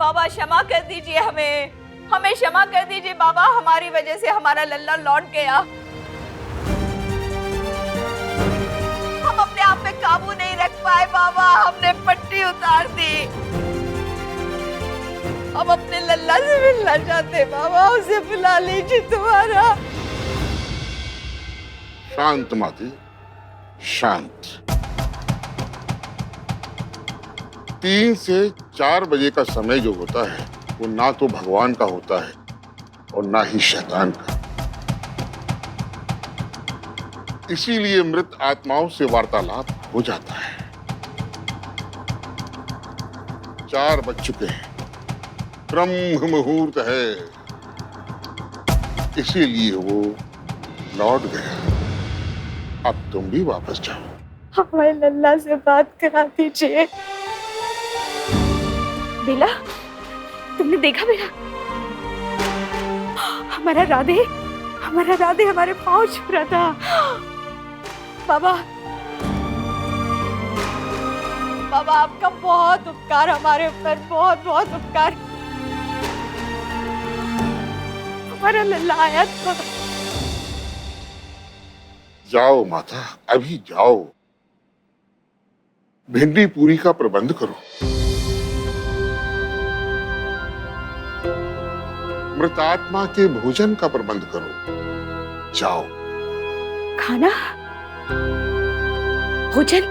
बाबा क्षमा कर दीजिए, हमें क्षमा कर दीजिए बाबा। हमारी वजह से हमारा लल्ला लौट गया। हम अपने आप पे काबू नहीं रख पाए बाबा, हमने पट्टी उतार दी। हम अपने लल्ला से मिलना चाहते बाबा, उसे बुला लीजिए तुम्हारा। शांत माती, शांत। 3 से 4 बजे का समय जो होता है वो ना तो भगवान का होता है और ना ही शैतान का। इसीलिए मृत आत्माओं से वार्तालाप हो जाता है। 4 बज चुके हैं, ब्रह्म मुहूर्त है, इसीलिए वो लौट गया। अब तुम भी वापस जाओ। हमारे लल्ला से बात करा दीजिए। बेला, तुमने देखा बेला? हमारा राधे हमारे पाँव छू रहा था। बाबा आपका बहुत उपकार हमारे ऊपर, बहुत बहुत उपकार। हमारा लल्ला आया था। जाओ माता, अभी जाओ। भिंडी पूरी का प्रबंध करो। मृतात्मा के भोजन का प्रबंध करो। जाओ। खाना, भोजन?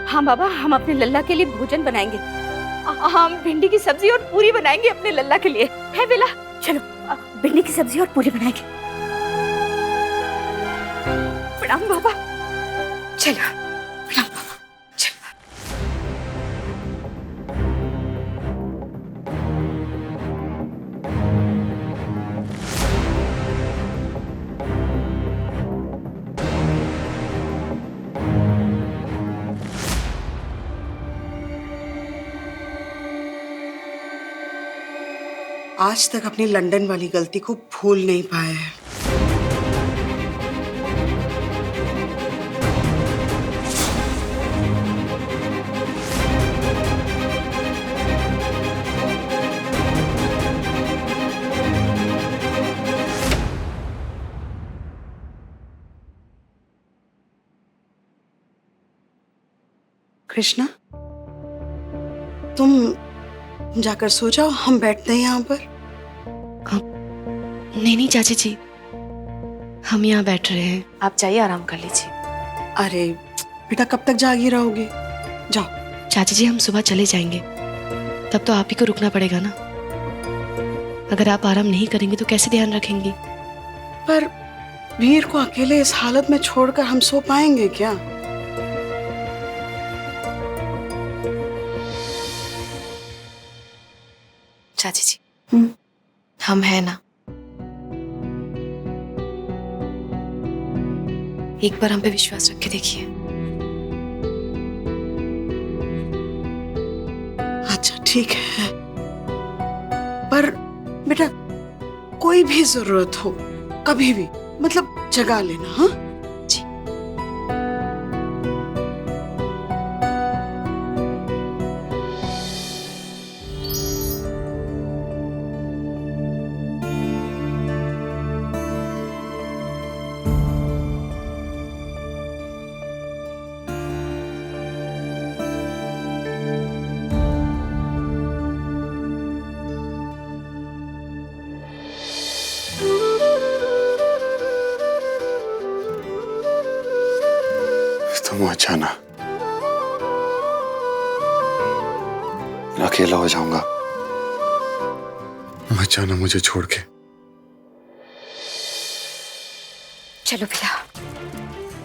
हाँ बाबा, हम अपने लल्ला के लिए भोजन बनाएंगे। हम भिंडी की सब्जी और पूरी बनाएंगे अपने लल्ला के लिए। है बेला? चलो भिंडी की सब्जी और पूरी बनाएंगे। प्रणाम बाबा। चलो प्रणाम बाबा, चलो। आज तक अपनी लंदन वाली गलती को भूल नहीं पाया है। कृष्णा, तुम जाकर सो जाओ, हम बैठते हैं यहाँ पर। नहीं चाची जी, हम यहाँ बैठ रहे हैं, आप जाइए आराम कर लीजिए। अरे बेटा, कब तक जागी रहोगे? जाओ। चाची जी, हम सुबह चले जाएंगे, तब तो आप ही को रुकना पड़ेगा ना। अगर आप आराम नहीं करेंगे तो कैसे ध्यान रखेंगी? पर वीर को अकेले इस हालत में छोड़कर हम सो पाएंगे क्या? चाची जी, हम हैं ना। एक बार हम पे विश्वास रख के देखिए। अच्छा ठीक है, पर बेटा कोई भी जरूरत हो कभी भी मतलब जगा लेना। हाँ जी। तुम अच्छा ना, मैं अकेला हो जाऊंगा। मत जाना मुझे छोड़ के। चलो भैया,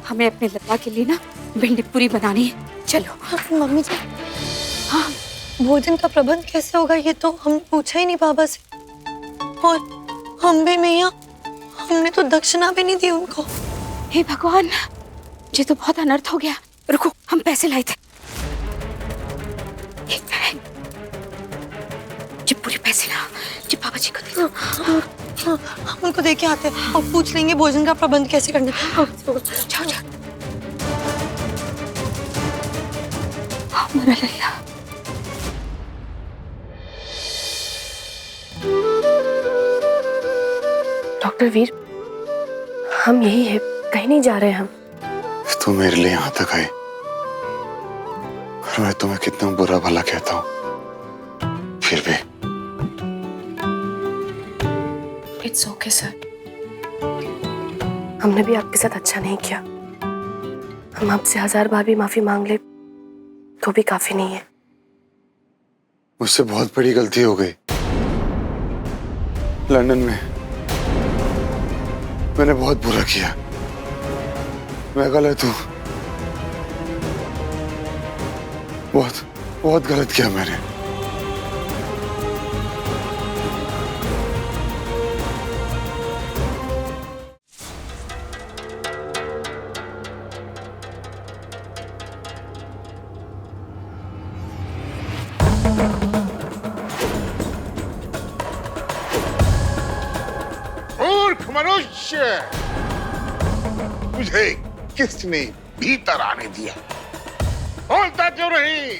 हमें अपने लल्ला के लिए ना भिंडी पूरी बनानी है। चलो। मम्मी जी, हाँ, भोजन का प्रबंध कैसे होगा ये तो हमने पूछा ही नहीं बाबा से। और हम भी मैया, हमने तो दक्षिणा भी नहीं दी उनको। हे भगवान, ये तो बहुत अनर्थ हो गया। रुको, हम पैसे लाए थे। ये पूरे पैसे ना, ये बाबा जी को दे दो। हम उनको दे के आते हैं और पूछ लेंगे भोजन का प्रबंध कैसे करना है। जाओ जाओ। हमारा लल्ला। डॉक्टर वीर, हम यही है, कहीं नहीं जा रहे हम। तुम मेरे लिए यहाँ तक आए और मैं तुम्हें कितना बुरा भला कहता हूँ, फिर भी। इट्स ओके सर, हमने भी आपके साथ अच्छा नहीं किया। हम आपसे 1000 बार भी माफी मांग ले तो भी काफी नहीं है। मुझसे बहुत बड़ी गलती हो गई। लंदन में मैंने बहुत बुरा किया, मैं गलत हूँ, बहुत बहुत गलत किया मैंने। मूर्ख मनुष्य, तुझे किसने भीतर आने दिया? बोलता क्यों नहीं?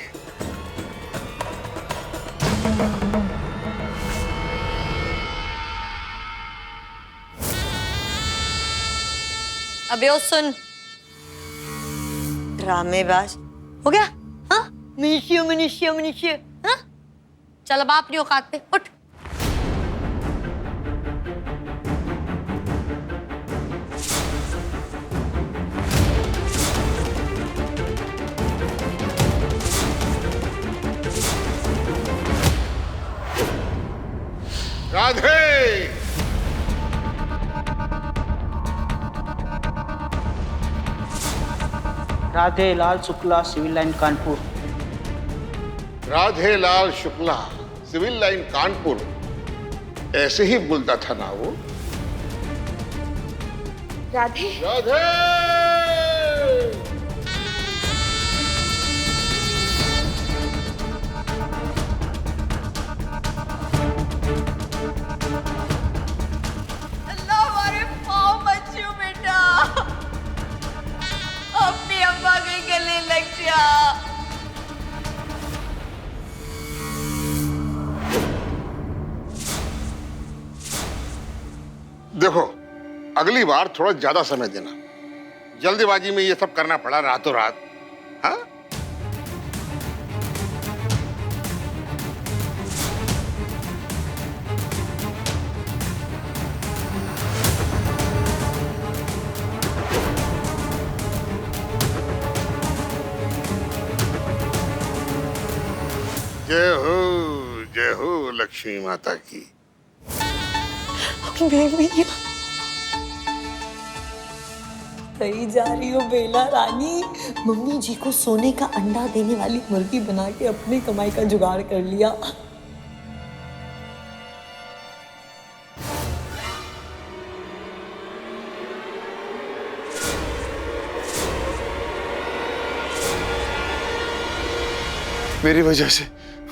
अबे ओ सुन, ड्रामेबाज हो गया। हाँ, मनुष्य मनुष्य मनुष्य। हाँ, चल अब अपनी औकात पे उठ। राधे, राधे लाल शुक्ला, सिविल लाइन कानपुर। राधे लाल शुक्ला, सिविल लाइन कानपुर, ऐसे ही बोलता था ना वो? राधे, राधे, अल्लाह हमारे पाँव मत छू बेटा, अपनी अम्मा के गले लग जा। देखो, अगली बार थोड़ा ज्यादा समय देना। जल्दबाजी में ये सब करना पड़ा रातों रात। हाँ, जय हो लक्ष्मी माता की। बेबिया सही जा रही हो बेला रानी। मम्मी जी को सोने का अंडा देने वाली मुर्गी बना के अपनी कमाई का जुगाड़ कर लिया। मेरी वजह से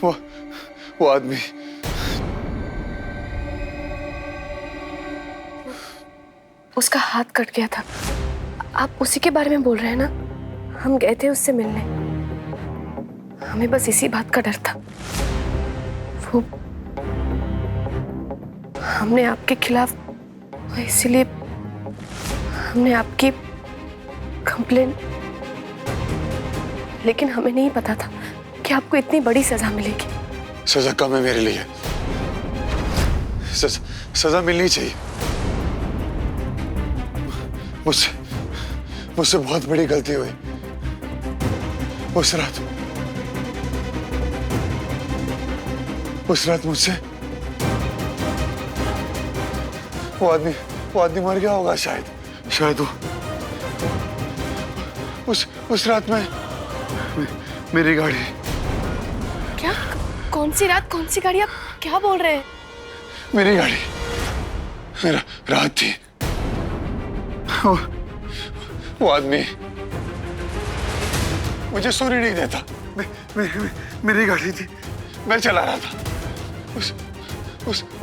वो आदमी। उसका हाथ कट गया था, आप उसी के बारे में बोल रहे हैं ना? हम गए थे उससे मिलने, हमें बस इसी बात का डर था। वो हमने आपके खिलाफ, इसीलिए हमने आपकी कंप्लेन, लेकिन हमें नहीं पता था कि आपको इतनी बड़ी सजा मिलेगी। सजा कम है मेरे लिए, सजा मिलनी चाहिए। मुझसे बहुत बड़ी गलती हुई उस रात मुझसे वो आदमी मर गया होगा शायद वो उस रात में मेरी गाड़ी। क्या? कौन सी रात, कौन सी गाड़ी? आप क्या बोल रहे हैं? मेरी गाड़ी, मेरा रात थी। वो आदमी मुझे सोने नहीं देता। मेरी गाड़ी थी, मैं चला रहा था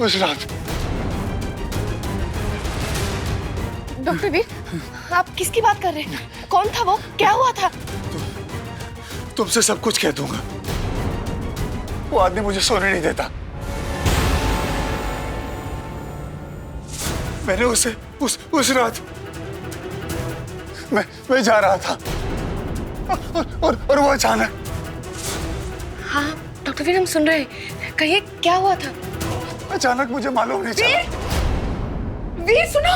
उस रात। डॉक्टर वीर, आप किसकी बात कर रहे हैं? कौन था वो? क्या हुआ था? तुमसे सब कुछ कह दूंगा। वो आदमी मुझे सोने नहीं देता। मैंने उसे उस रात मैं जा रहा था और वो अचानक। हाँ डॉक्टर वीर, हम सुन रहे हैं, कहिए क्या हुआ था? अचानक मुझे मालूम नहीं चला। वीर सुनो।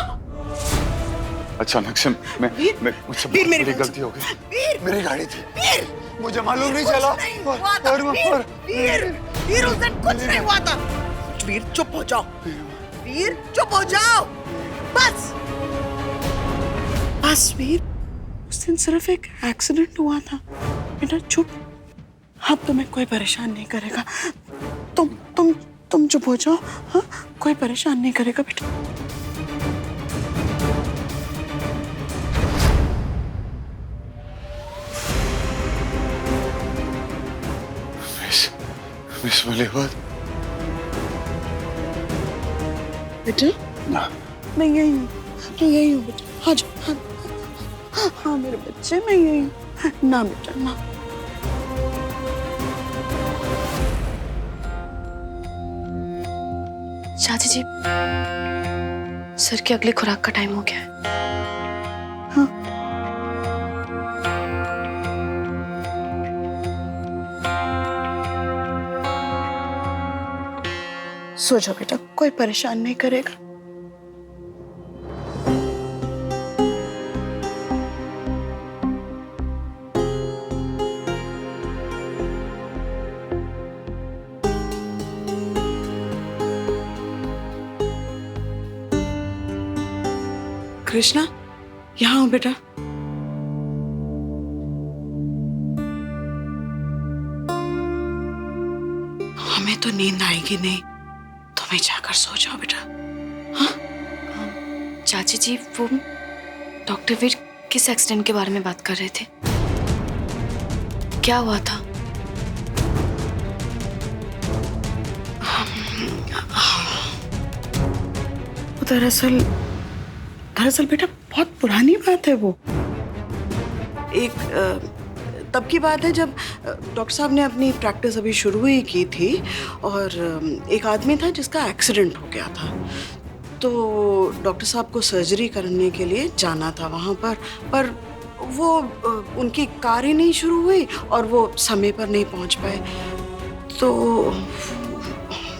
अचानक से मुझसे वीर, मेरी बड़ी गलती हो गई। वीर, मेरी गाड़ी थी, वीर, मुझे मालूम नहीं चला। वीर उस दिन कुछ नहीं हुआ था। वीर चुप हो जाओ, वीर चुप हो जाओ, बस बस वीर, उस दिन सिर्फ एक एक्सीडेंट हुआ था बेटा, चुप। अब तुम्हें कोई परेशान नहीं करेगा। तुम चुप हो जाओ। हाँ, कोई परेशान नहीं करेगा बेटा। मिस मलिहाबाद। बेटा ना, मैं यही हूँ बेटा, आ जाओ। हाँ मेरे बच्चे, मैं यही हूँ ना बेटा, ना। चाची जी, सर की अगली खुराक का टाइम हो गया है। सो जाओ बेटा, कोई परेशान नहीं करेगा। कृष्णा, यहाँ हो बेटा। हमें तो नींद आएगी नहीं, तुम्हें जाकर सो जाओ बेटा। हाँ? चाची जी, वो डॉक्टर वीर किस एक्सीडेंट के बारे में बात कर रहे थे? क्या हुआ था? दरअसल बेटा बहुत पुरानी बात है वो। एक तब की बात है जब डॉक्टर साहब ने अपनी प्रैक्टिस अभी शुरू ही की थी, और एक आदमी था जिसका एक्सीडेंट हो गया था। तो डॉक्टर साहब को सर्जरी करने के लिए जाना था वहाँ पर वो उनकी कार ही नहीं शुरू हुई और वो समय पर नहीं पहुँच पाए, तो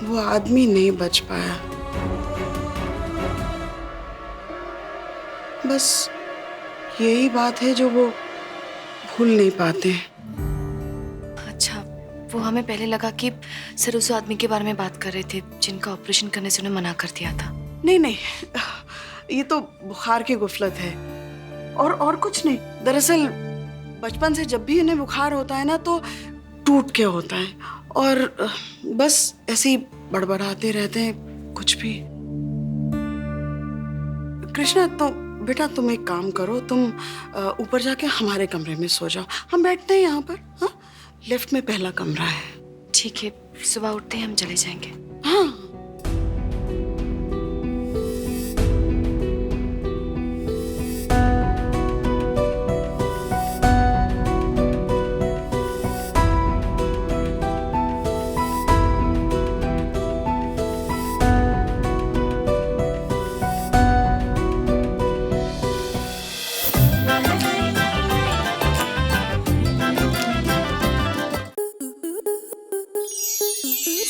वो आदमी नहीं बच पाया। बस यही बात है जो वो भूल नहीं पाते। अच्छा, वो हमें पहले लगा कि सर उस आदमी के बारे में बात कर रहे थे जिनका ऑपरेशन करने से उन्हें मना कर दिया था। नहीं, ये तो बुखार की गुफलत है और कुछ नहीं। दरअसल बचपन से जब भी इन्हें बुखार होता है ना तो टूट के होता है, और बस ऐसे ही बड़बड़ाते रहते हैं कुछ भी। कृष्णा, तो बेटा तुम एक काम करो, तुम ऊपर जाके हमारे कमरे में सो जाओ, हम बैठते हैं यहाँ पर। हाँ, लेफ्ट में पहला कमरा है। ठीक है, सुबह उठते ही हम चले जाएंगे। हाँ।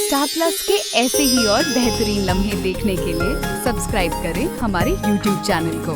स्टार प्लस के ऐसे ही और बेहतरीन लम्हे देखने के लिए सब्सक्राइब करें हमारे YouTube चैनल को।